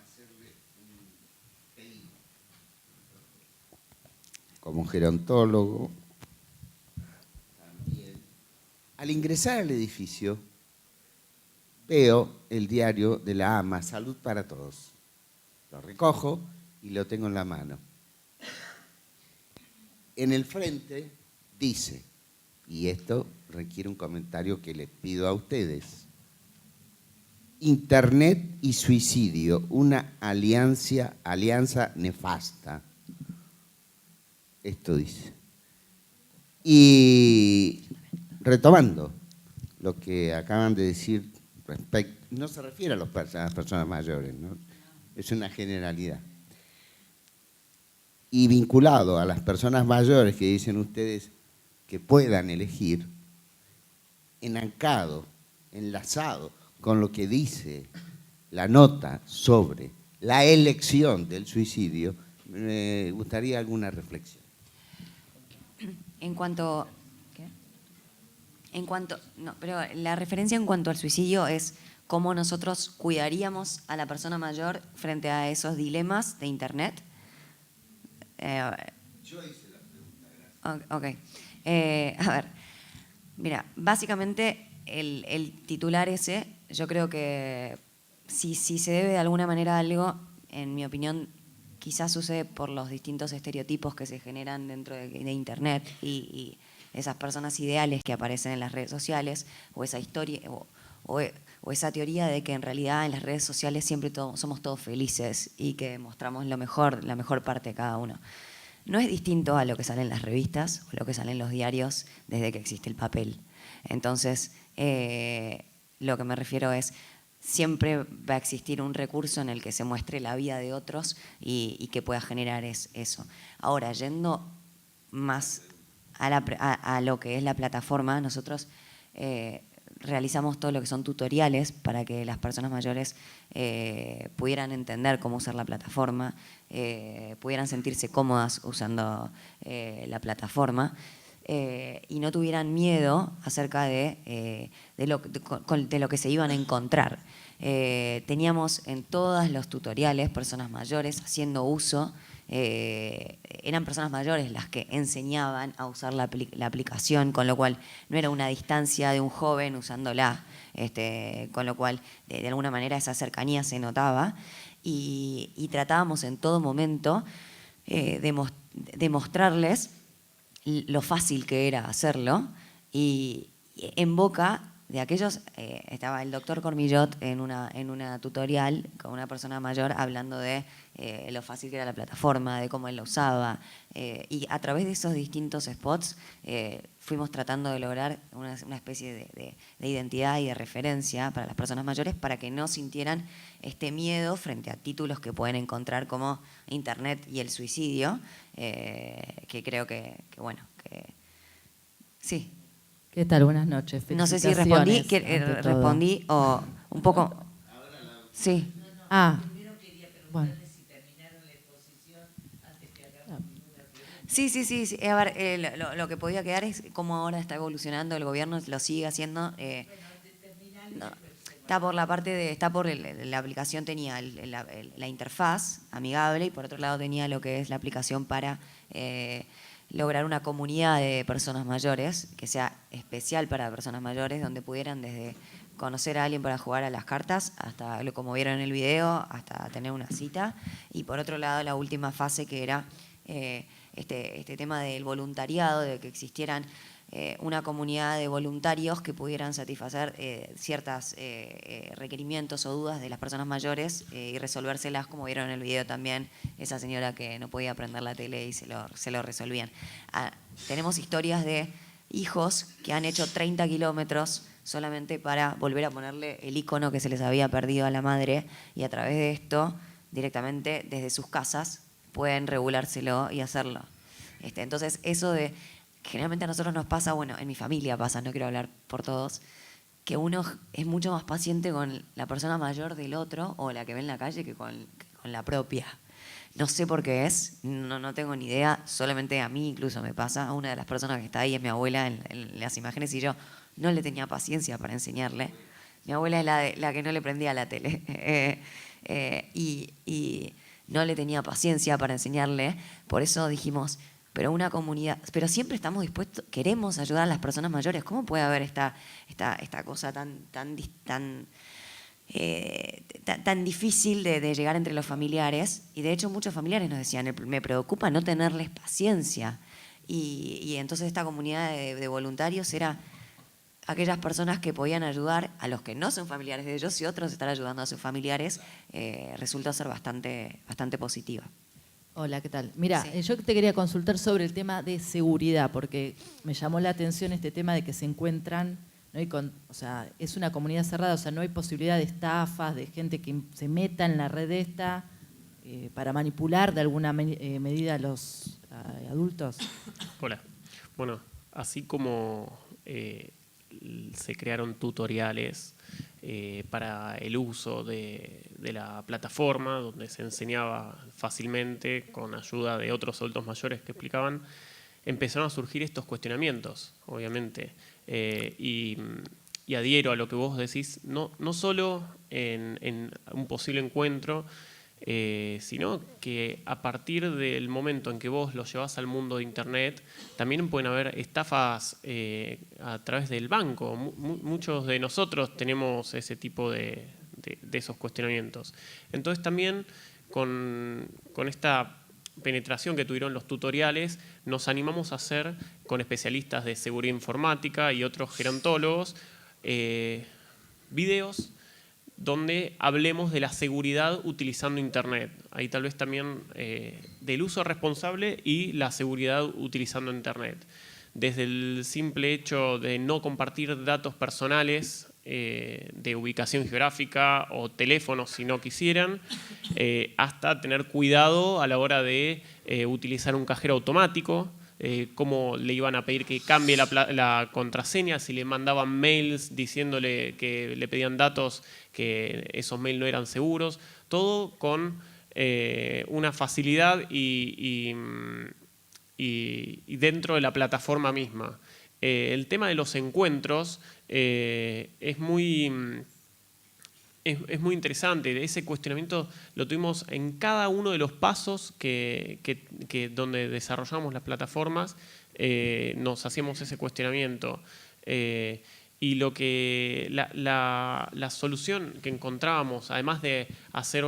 Speaker 12: hacerle un pedido. Como gerontólogo, también. Al ingresar al edificio, veo el diario de la AMA, Salud para Todos. Lo recojo y lo tengo en la mano. En el frente dice, y esto requiere un comentario que les pido a ustedes, Internet y suicidio, una alianza nefasta. Esto dice. Y retomando lo que acaban de decir, no se refiere a las personas mayores, ¿no? Es una generalidad. Y vinculado a las personas mayores que dicen ustedes que puedan elegir, enlazado con lo que dice la nota sobre la elección del suicidio, me gustaría alguna reflexión.
Speaker 3: Pero la referencia en cuanto al suicidio es cómo nosotros cuidaríamos a la persona mayor frente a esos dilemas de Internet.
Speaker 12: Yo hice la pregunta, gracias.
Speaker 3: Ok. A ver, mira, básicamente el titular ese, yo creo que si se debe de alguna manera a algo, en mi opinión, quizás sucede por los distintos estereotipos que se generan dentro de Internet y esas personas ideales que aparecen en las redes sociales, o esa historia, o esa teoría de que en realidad en las redes sociales siempre somos todos felices y que mostramos la mejor parte de cada uno. No es distinto a lo que sale en las revistas o lo que sale en los diarios desde que existe el papel. Entonces, lo que me refiero es, siempre va a existir un recurso en el que se muestre la vida de otros y que pueda generar eso. Ahora, yendo más a lo que es la plataforma, nosotros realizamos todo lo que son tutoriales para que las personas mayores pudieran entender cómo usar la plataforma, pudieran sentirse cómodas usando la plataforma y no tuvieran miedo acerca de lo que se iban a encontrar. Teníamos en todos los tutoriales personas mayores haciendo uso. Eran personas mayores las que enseñaban a usar la aplicación, con lo cual no era una distancia de un joven usándola, con lo cual de alguna manera esa cercanía se notaba y tratábamos en todo momento de mostrarles lo fácil que era hacerlo y en boca de aquellos, estaba el doctor Cormillot en una tutorial con una persona mayor hablando de lo fácil que era la plataforma, de cómo él la usaba. Y a través de esos distintos spots fuimos tratando de lograr una especie de identidad y de referencia para las personas mayores para que no sintieran este miedo frente a títulos que pueden encontrar como Internet y el suicidio, que creo que bueno, que sí.
Speaker 13: ¿Qué tal? Buenas noches.
Speaker 3: No sé si respondí o un poco. Sí.
Speaker 13: Bueno.
Speaker 3: Sí. A ver, lo que podía quedar es cómo ahora está evolucionando el gobierno, lo sigue haciendo. No, está por la parte de, la aplicación tenía la interfaz amigable y por otro lado tenía lo que es la aplicación para lograr una comunidad de personas mayores que sea especial para personas mayores, donde pudieran desde conocer a alguien para jugar a las cartas, hasta como vieron en el video, hasta tener una cita. Y por otro lado, la última fase que era este tema del voluntariado, de que existieran una comunidad de voluntarios que pudieran satisfacer ciertos requerimientos o dudas de las personas mayores y resolvérselas, como vieron en el video también, esa señora que no podía prender la tele y se lo resolvían. Tenemos historias de hijos que han hecho 30 kilómetros solamente para volver a ponerle el icono que se les había perdido a la madre y a través de esto, directamente desde sus casas, pueden regulárselo y hacerlo. Entonces, eso de... Generalmente a nosotros nos pasa, bueno, en mi familia pasa, no quiero hablar por todos, que uno es mucho más paciente con la persona mayor del otro o la que ve en la calle que con la propia. No sé por qué es, no tengo ni idea, solamente a mí incluso me pasa. Una de las personas que está ahí es mi abuela en las imágenes y yo no le tenía paciencia para enseñarle. Mi abuela es la que no le prendía la tele y no le tenía paciencia para enseñarle, por eso dijimos... Pero una comunidad, pero siempre estamos dispuestos, queremos ayudar a las personas mayores. ¿Cómo puede haber esta cosa tan difícil de llegar entre los familiares? Y de hecho muchos familiares nos decían, me preocupa no tenerles paciencia. Y entonces esta comunidad de voluntarios era aquellas personas que podían ayudar a los que no son familiares de ellos y otros estar ayudando a sus familiares, resultó ser bastante positiva.
Speaker 13: Hola, ¿qué tal? Mira,
Speaker 3: Sí.
Speaker 13: yo te quería consultar sobre el tema de seguridad, porque me llamó la atención este tema de que se encuentran, ¿no? O sea, es una comunidad cerrada, o sea, no hay posibilidad de estafas, de gente que se meta en la red esta para manipular de alguna medida a los adultos.
Speaker 11: Hola. Bueno, así como se crearon tutoriales para el uso de la plataforma, donde se enseñaba fácilmente con ayuda de otros adultos mayores que explicaban, empezaron a surgir estos cuestionamientos, obviamente. Y adhiero a lo que vos decís, no solo en un posible encuentro, sino que a partir del momento en que vos lo llevas al mundo de Internet, también pueden haber estafas a través del banco. Muchos de nosotros tenemos ese tipo de esos cuestionamientos. Entonces también con esta penetración que tuvieron los tutoriales, nos animamos a hacer con especialistas de seguridad informática y otros gerontólogos videos donde hablemos de la seguridad utilizando Internet. Ahí tal vez también del uso responsable y la seguridad utilizando Internet. Desde el simple hecho de no compartir datos personales de ubicación geográfica o teléfonos si no quisieran, hasta tener cuidado a la hora de utilizar un cajero automático, cómo le iban a pedir que cambie la contraseña, si le mandaban mails diciéndole que le pedían datos, que esos mails no eran seguros, todo con una facilidad y dentro de la plataforma misma. El tema de los encuentros es muy interesante. Ese cuestionamiento lo tuvimos en cada uno de los pasos donde desarrollamos las plataformas, nos hacíamos ese cuestionamiento. Y la solución que encontrábamos, además de hacer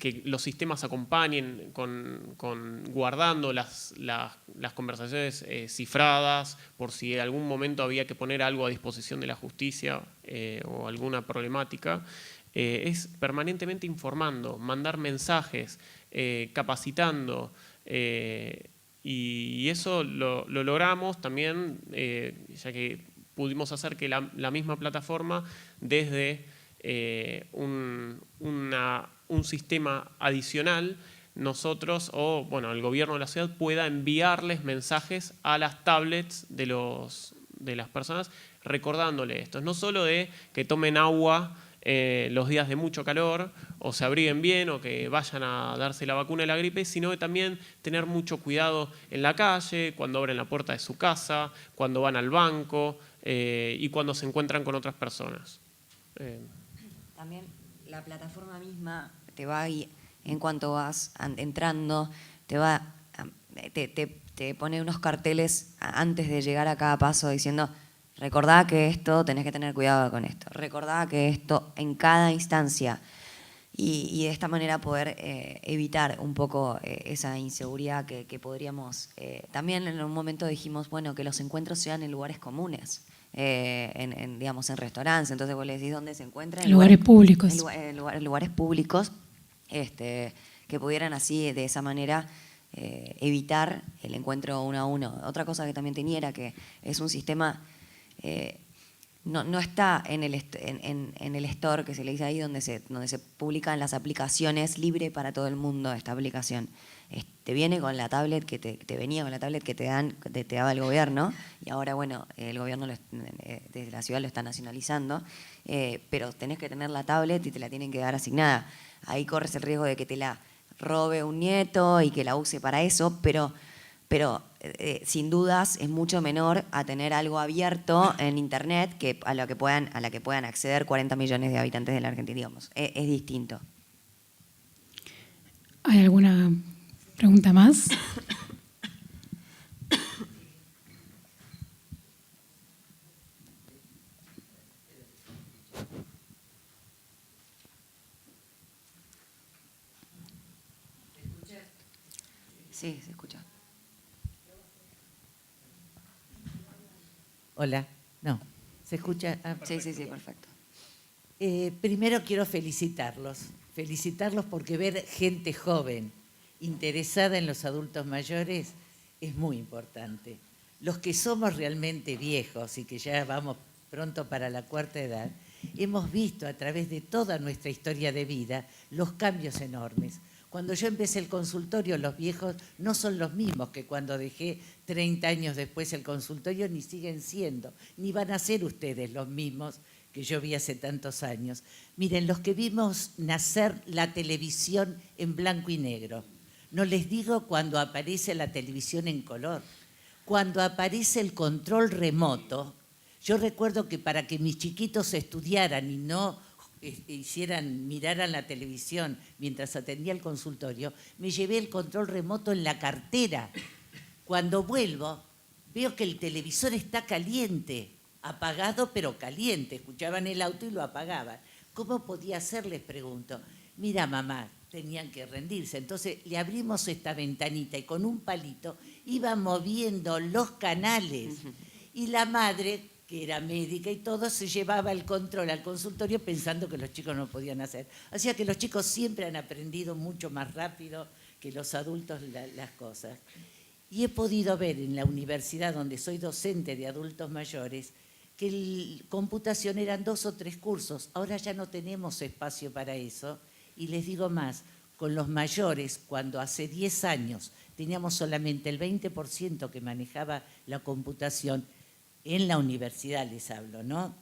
Speaker 11: que los sistemas acompañen guardando las conversaciones cifradas, por si en algún momento había que poner algo a disposición de la justicia o alguna problemática, es permanentemente informando, mandar mensajes, capacitando, y eso lo logramos también, ya que pudimos hacer que la misma plataforma, desde un sistema adicional, nosotros el gobierno de la ciudad pueda enviarles mensajes a las tablets de las personas recordándoles esto. No solo de que tomen agua los días de mucho calor, o se abriguen bien, o que vayan a darse la vacuna de la gripe, sino de también tener mucho cuidado en la calle, cuando abren la puerta de su casa, cuando van al banco y cuando se encuentran con otras personas.
Speaker 3: También la plataforma misma te va ahí, en cuanto vas entrando, te pone unos carteles antes de llegar a cada paso diciendo: recordá que esto, tenés que tener cuidado con esto, recordá que esto en cada instancia, y de esta manera poder evitar un poco esa inseguridad que podríamos. También en un momento dijimos, bueno, que los encuentros sean en lugares comunes. Digamos, en restaurantes, entonces vos le decís dónde se encuentran.
Speaker 2: En lugares públicos.
Speaker 3: En lugares públicos, que pudieran así, de esa manera, evitar el encuentro uno a uno. Otra cosa que también tenía era que es un sistema, no está en el store, que se le dice ahí, donde se publican las aplicaciones, libre para todo el mundo esta aplicación. Te viene con la tablet te venía con la tablet que te daba el gobierno, y ahora, bueno, el gobierno desde la ciudad lo está nacionalizando, pero tenés que tener la tablet y te la tienen que dar asignada. Ahí corres el riesgo de que te la robe un nieto y que la use para eso, pero sin dudas es mucho menor a tener algo abierto en internet a la que puedan acceder 40 millones de habitantes de la Argentina, digamos. Es distinto.
Speaker 2: ¿Hay alguna pregunta más?
Speaker 3: Sí, se escucha.
Speaker 14: Hola. No, ¿se escucha?
Speaker 3: Sí, perfecto.
Speaker 14: Primero quiero felicitarlos porque ver gente joven interesada en los adultos mayores es muy importante. Los que somos realmente viejos y que ya vamos pronto para la cuarta edad, hemos visto a través de toda nuestra historia de vida los cambios enormes. Cuando yo empecé el consultorio, los viejos no son los mismos que cuando dejé 30 años después el consultorio, ni siguen siendo, ni van a ser ustedes los mismos que yo vi hace tantos años. Miren, los que vimos nacer la televisión en blanco y negro, no les digo cuando aparece la televisión en color, cuando aparece el control remoto. Yo recuerdo que para que mis chiquitos estudiaran y no miraran la televisión mientras atendía el consultorio, me llevé el control remoto en la cartera. Cuando vuelvo, veo que el televisor está caliente, apagado pero caliente. Escuchaban el auto y lo apagaban. ¿Cómo podía ser? Les pregunto. Mira, mamá, tenían que rendirse. Entonces le abrimos esta ventanita y con un palito iba moviendo los canales. Y la madre, que era médica y todo, se llevaba el control al consultorio pensando que los chicos no podían hacer. O sea que los chicos siempre han aprendido mucho más rápido que los adultos las cosas. Y he podido ver en la universidad, donde soy docente de adultos mayores, que computación eran 2 o 3 cursos. Ahora ya no tenemos espacio para eso. Y les digo más, con los mayores, cuando hace 10 años teníamos solamente el 20% que manejaba la computación en la universidad, les hablo, ¿no?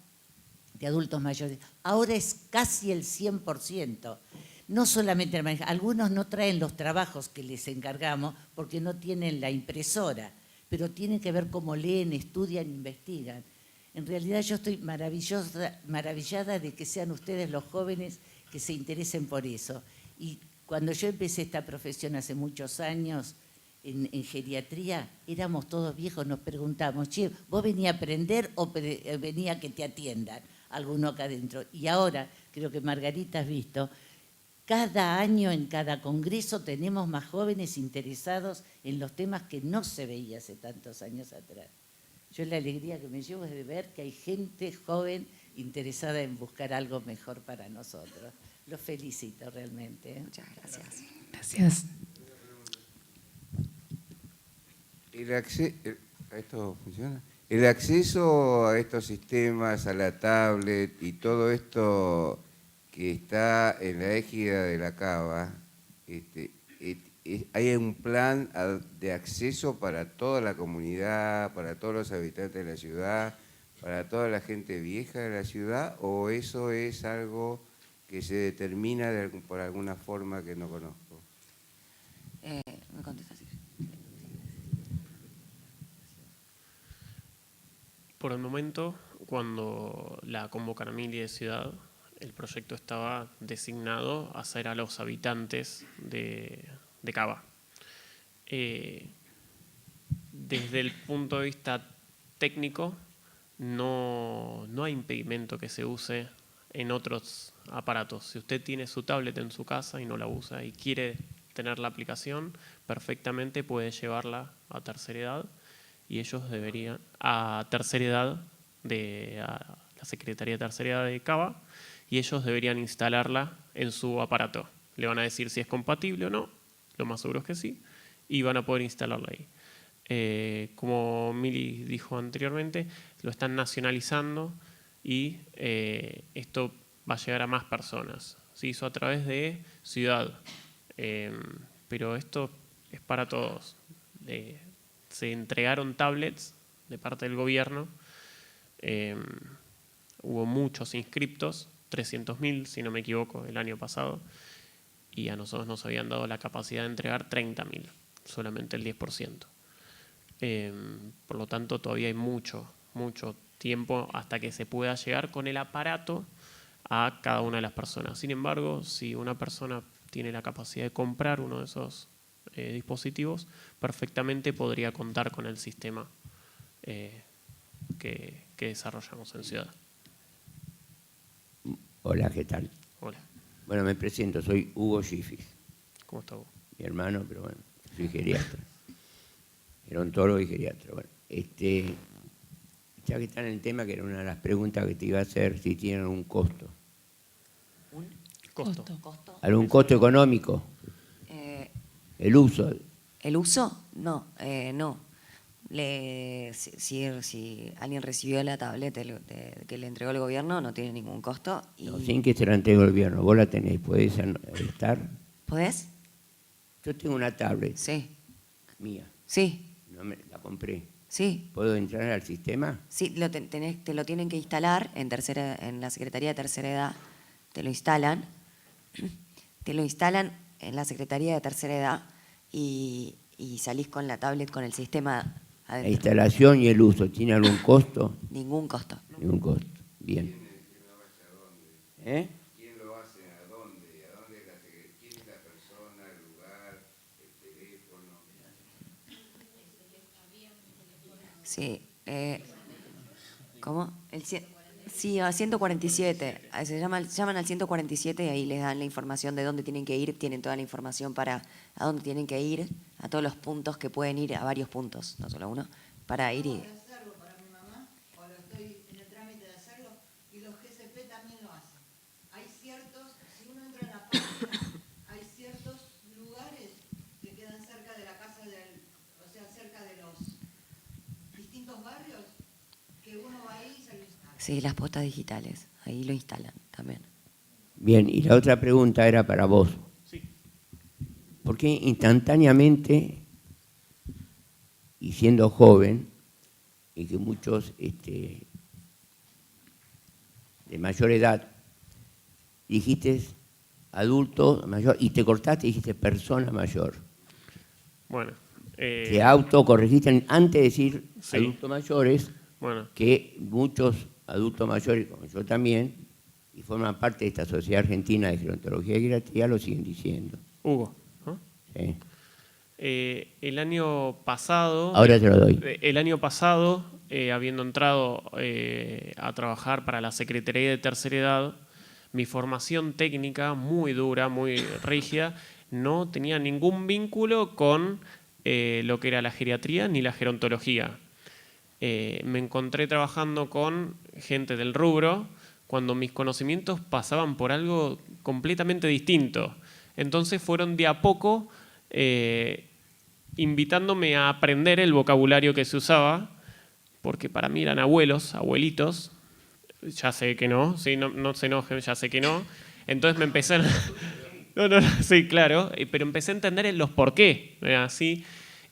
Speaker 14: De adultos mayores. Ahora es casi el 100%. No solamente algunos no traen los trabajos que les encargamos porque no tienen la impresora, pero tienen que ver cómo leen, estudian, investigan. En realidad yo estoy maravillada de que sean ustedes los jóvenes que se interesen por eso. Y cuando yo empecé esta profesión hace muchos años en geriatría, éramos todos viejos, nos preguntamos, che, ¿vos venías a aprender o venía a que te atiendan? Alguno acá adentro. Y ahora, creo que Margarita has visto, cada año en cada congreso tenemos más jóvenes interesados en los temas que no se veía hace tantos años atrás. Yo la alegría que me llevo es de ver que hay gente joven interesada en buscar algo mejor para nosotros. Los felicito realmente.
Speaker 3: Muchas gracias.
Speaker 2: Gracias.
Speaker 12: ¿Esto funciona? El acceso a estos sistemas, a la tablet y todo esto que está en la égida de la CABA, ¿hay un plan de acceso para toda la comunidad, para todos los habitantes de la ciudad, para toda la gente vieja de la ciudad, o eso es algo que se determina por alguna forma que no conozco?
Speaker 3: ¿Me contestas?
Speaker 11: Por el momento, cuando la convocan a Mili de Ciudad, el proyecto estaba designado a ser a los habitantes de Cava. Desde el punto de vista técnico, no hay impedimento que se use en otros aparatos. Si usted tiene su tablet en su casa y no la usa y quiere tener la aplicación, perfectamente puede llevarla a tercera edad y ellos deberían, a tercera edad, a la Secretaría de Tercera Edad de Cava, y ellos deberían instalarla en su aparato. Le van a decir si es compatible o no, lo más seguro es que sí, y van a poder instalarla ahí. Como Mili dijo anteriormente, lo están nacionalizando y esto va a llegar a más personas. Se hizo a través de Ciudad, pero esto es para todos. Se entregaron tablets de parte del gobierno, hubo muchos inscriptos, 300.000 si no me equivoco el año pasado, y a nosotros nos habían dado la capacidad de entregar 30.000, solamente el 10%. Por lo tanto todavía hay mucho tiempo hasta que se pueda llegar con el aparato a cada una de las personas. Sin embargo, si una persona tiene la capacidad de comprar uno de esos dispositivos, perfectamente podría contar con el sistema que desarrollamos en Ciudad.
Speaker 15: Hola, ¿qué tal?
Speaker 11: Hola.
Speaker 15: Bueno, me presento, soy Hugo Schifis.
Speaker 11: ¿Cómo está Hugo?
Speaker 15: Mi hermano, pero bueno, soy geriatra. Gerontólogo y geriatra. Bueno, ya que está en el tema, que era una de las preguntas que te iba a hacer, si tienen algún costo.
Speaker 3: ¿Un
Speaker 11: costo?
Speaker 15: ¿Algún costo económico? ¿El uso?
Speaker 3: ¿El uso? No, no. Si alguien recibió la tablet que le entregó el gobierno, no tiene ningún costo. Y...
Speaker 15: No, sin que se la entregue el gobierno. Vos la tenés, ¿podés estar?
Speaker 3: ¿Podés?
Speaker 15: Yo tengo una tablet.
Speaker 3: Sí.
Speaker 15: Mía.
Speaker 3: Sí.
Speaker 15: La compré.
Speaker 3: Sí.
Speaker 15: ¿Puedo entrar al sistema?
Speaker 3: Sí, te lo tienen que instalar en la Secretaría de Tercera Edad. Te lo instalan en la Secretaría de Tercera Edad y salís con la tablet, con el sistema adentro.
Speaker 15: ¿La instalación y el uso tiene algún costo?
Speaker 3: Ningún costo.
Speaker 15: Ningún costo. Bien. ¿Eh?
Speaker 12: ¿Quién lo hace? ¿A dónde? ¿Quién es la persona, el lugar, el teléfono?
Speaker 3: Sí. ¿Cómo? Sí, a 147. Llaman al 147 y ahí les dan la información de dónde tienen que ir. Tienen toda la información para a dónde tienen que ir, a todos los puntos que pueden ir, a varios puntos, no solo uno, para ir y...
Speaker 16: Para mi mamá, ahora estoy en el trámite de hacerlo, y los GCP también lo hacen. Hay ciertos, si uno entra en la página, hay ciertos lugares que quedan cerca de la casa o sea, cerca de los distintos barrios, que uno va ahí y se lo instala.
Speaker 3: Sí, las postas digitales, ahí lo instalan también.
Speaker 15: Bien, y la otra pregunta era para vos.
Speaker 11: Sí.
Speaker 15: ¿Por qué instantáneamente y siendo joven, y que muchos de mayor edad, dijiste adulto mayor y te cortaste y dijiste persona mayor.
Speaker 11: Bueno.
Speaker 15: Te autocorregiste antes de decir
Speaker 11: sí.
Speaker 15: Adultos mayores,
Speaker 11: bueno.
Speaker 15: Que muchos adultos mayores, como yo también, y forman parte de esta Sociedad Argentina de Gerontología y Geriatría, lo siguen diciendo.
Speaker 11: Hugo, ¿no?
Speaker 15: Sí.
Speaker 11: El año pasado...
Speaker 15: Ahora te lo doy.
Speaker 11: El año pasado, habiendo entrado a trabajar para la Secretaría de Tercera Edad, mi formación técnica, muy dura, muy rígida, no tenía ningún vínculo con lo que era la geriatría ni la gerontología. Me encontré trabajando con gente del rubro cuando mis conocimientos pasaban por algo completamente distinto. Entonces fueron de a poco invitándome a aprender el vocabulario que se usaba, porque para mí eran abuelos, abuelitos. Ya sé que no, sí, no se enojen, ya sé que no. Entonces me empecé a... sí, claro, pero empecé a entender los por qué, así.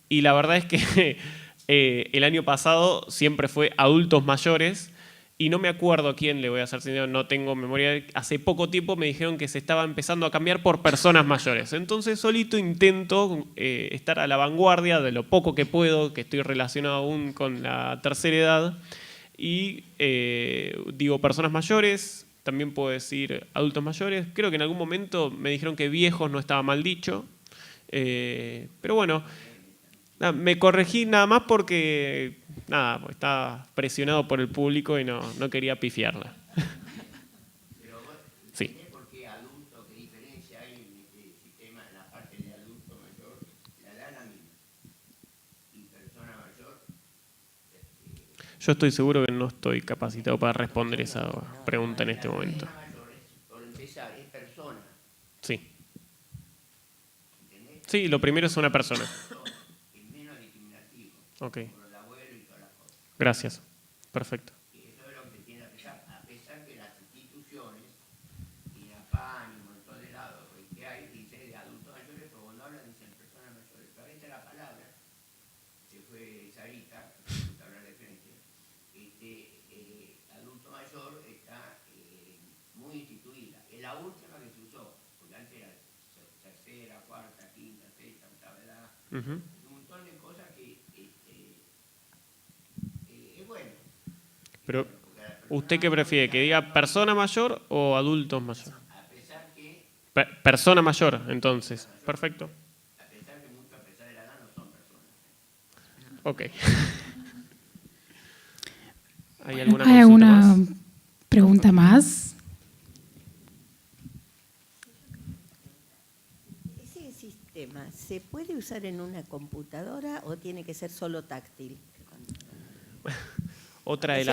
Speaker 11: Y la verdad es que el año pasado siempre fue adultos mayores, y no me acuerdo quién, le voy a hacer sincero, no tengo memoria. Hace poco tiempo me dijeron que se estaba empezando a cambiar por personas mayores. Entonces solito intento estar a la vanguardia de lo poco que puedo, que estoy relacionado aún con la tercera edad. Y digo personas mayores, también puedo decir adultos mayores. Creo que en algún momento me dijeron que viejos no estaba mal dicho. Pero bueno, me corregí nada más porque estaba presionado por el público y no quería pifiarla. Sí.
Speaker 15: ¿Por qué adulto, qué diferencia hay en este sistema, en la parte de adulto mayor? La edad es la misma. Y persona mayor...
Speaker 11: Yo estoy seguro que no estoy capacitado para responder esa pregunta en este momento.
Speaker 15: Por empezar, es persona.
Speaker 11: Sí. Sí, lo primero es una persona.
Speaker 15: Es menos discriminativo.
Speaker 11: Ok.
Speaker 15: Por el abuelo y todas las cosas.
Speaker 11: Gracias. Perfecto.
Speaker 15: Y eso es lo que tiene a pesar que las instituciones, y la PAN y un montón de lados que hay, dice de adultos mayores, pero cuando hablan dicen personas mayores. Pero ahí está la palabra, que fue Sarita, que hablar de frente. Adulto mayor está muy instituida. Es la última que se usó, porque antes era tercera, cuarta, quinta, sexta, octava edad. Un montón de cosas que es bueno.
Speaker 11: Pero, ¿usted qué prefiere? ¿Que diga persona mayor o adultos mayor?
Speaker 15: A pesar que...
Speaker 11: Persona mayor, entonces. Perfecto.
Speaker 15: A pesar que muchos, a pesar de la edad, no son personas.
Speaker 11: Ok. ¿Hay
Speaker 2: alguna pregunta más?
Speaker 6: ¿Ese sistema se puede usar en una computadora o tiene que ser solo táctil?
Speaker 11: Otra de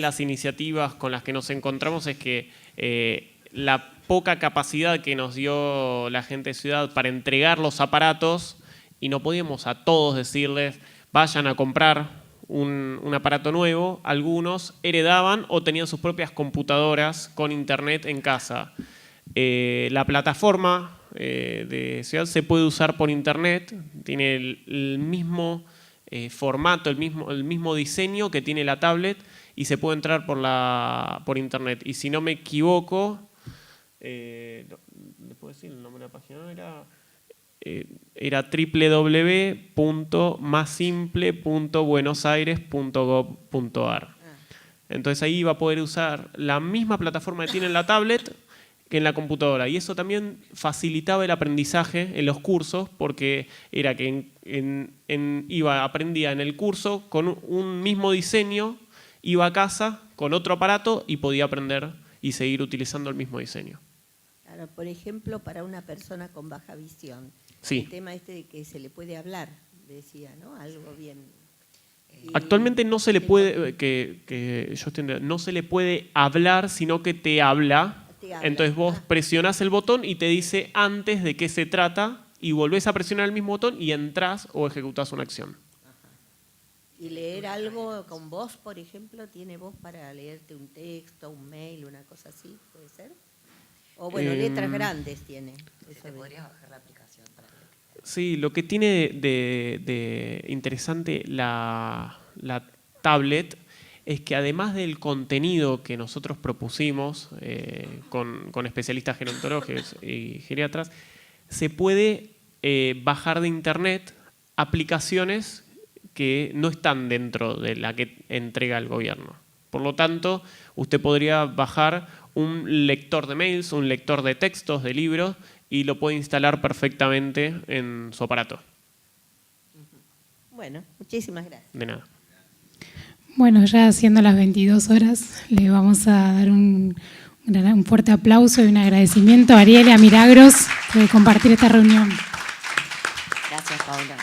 Speaker 11: las iniciativas con las que nos encontramos es que la poca capacidad que nos dio la gente de ciudad para entregar los aparatos, y no podíamos a todos decirles vayan a comprar un aparato nuevo. Algunos heredaban o tenían sus propias computadoras con internet en casa. La plataforma de ciudad se puede usar por internet, tiene el mismo formato, el mismo diseño que tiene la tablet, y se puede entrar por internet. Y si no me equivoco, ¿le puedo decir el nombre de la página? Era www.masimple.buenosaires.gov.ar. Entonces ahí iba a poder usar la misma plataforma que tiene en la tablet que en la computadora. Y eso también facilitaba el aprendizaje en los cursos, porque era que aprendía en el curso con un mismo diseño, iba a casa con otro aparato y podía aprender y seguir utilizando el mismo diseño.
Speaker 6: Claro, por ejemplo, para una persona con baja visión,
Speaker 11: sí.
Speaker 6: El tema de que se le puede hablar, decía, ¿no? Algo bien...
Speaker 11: Actualmente no se le puede, no se le puede hablar, sino que te habla. Entonces vos presionás el botón y te dice antes de qué se trata, y volvés a presionar el mismo botón y entrás o ejecutás una acción.
Speaker 6: Ajá. ¿Y leer algo con voz, por ejemplo? ¿Tiene voz para leerte un texto, un mail, una cosa así? ¿Puede ser? O bueno, letras grandes tiene.
Speaker 3: ¿Te podrías bajar la aplicación para leer?
Speaker 11: Sí, lo que tiene de interesante la tablet es que además del contenido que nosotros propusimos con especialistas gerontólogos y geriatras, se puede bajar de internet aplicaciones que no están dentro de la que entrega el gobierno. Por lo tanto, usted podría bajar un lector de mails, un lector de textos, de libros, y lo puede instalar perfectamente en su aparato.
Speaker 6: Bueno, muchísimas gracias.
Speaker 11: De nada.
Speaker 2: Bueno, ya siendo las 22 horas, le vamos a dar un fuerte aplauso y un agradecimiento a Ariel y a Milagros por compartir esta reunión.
Speaker 3: Gracias, Paula.